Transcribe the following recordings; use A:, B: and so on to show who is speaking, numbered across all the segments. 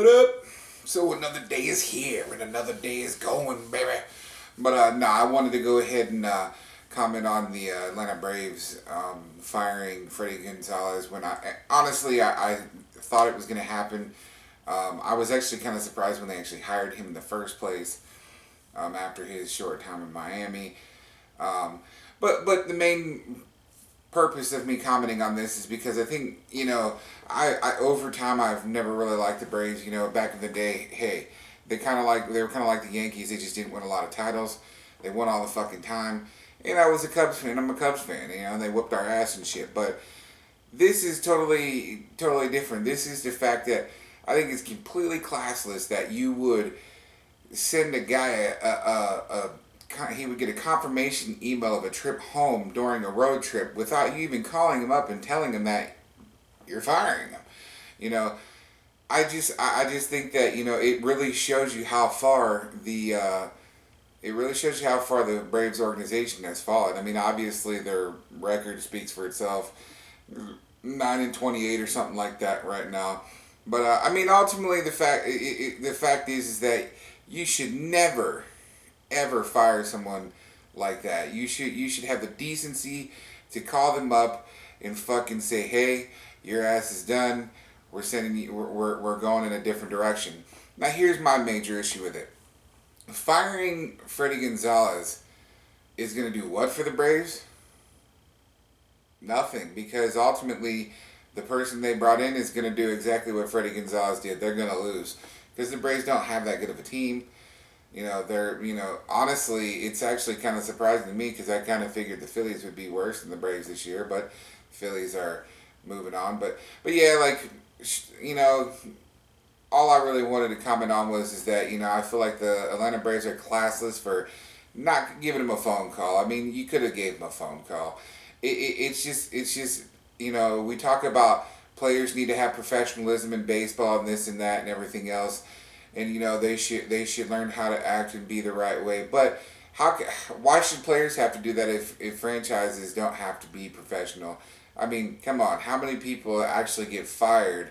A: What up? So another day is here and another day is going, baby. But no, I wanted to go ahead and comment on the Atlanta Braves firing Fredi Gonzalez when I thought it was going to happen. I was actually kind of surprised when they actually hired him in the first place after his short time in Miami. But the main purpose of me commenting on this is because I think, I over time I've never really liked the Braves. Back in the day, hey, they were kind of like the Yankees. They just didn't win a lot of titles. They won all the fucking time. And I was a Cubs fan. I'm a Cubs fan. And they whooped our ass and shit. But this is totally different. This is the fact that I think it's completely classless that you would send a guy he would get a confirmation email of a trip home during a road trip without you even calling him up and telling him that you're firing him. I just think that it really shows you how far the Braves organization has fallen. I mean, obviously their record speaks for itself, 9-28 or something like that right now. But I mean, ultimately the fact is that you should never ever fire someone like that. You should have the decency to call them up and fucking say, hey, your ass is done. We're sending you. We're going in a different direction. Now here's my major issue with it. Firing Fredi Gonzalez is going to do what for the Braves? Nothing, because ultimately the person they brought in is going to do exactly what Fredi Gonzalez did. They're going to lose because the Braves don't have that good of a team. Honestly, it's actually kind of surprising to me because I kind of figured the Phillies would be worse than the Braves this year, but Phillies are moving on. But yeah, all I really wanted to comment on is that, I feel like the Atlanta Braves are classless for not giving him a phone call. I mean, you could have gave him a phone call. It's just, we talk about players need to have professionalism in baseball and this and that and everything else. And they should learn how to act and be the right way. But why should players have to do that if franchises don't have to be professional? I mean, come on. How many people actually get fired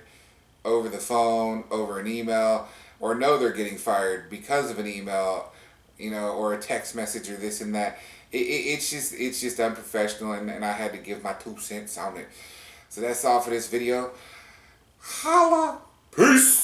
A: over the phone, over an email, or know they're getting fired because of an email, or a text message or this and that? It's just unprofessional, and I had to give my 2 cents on it. So that's all for this video. Holla. Peace.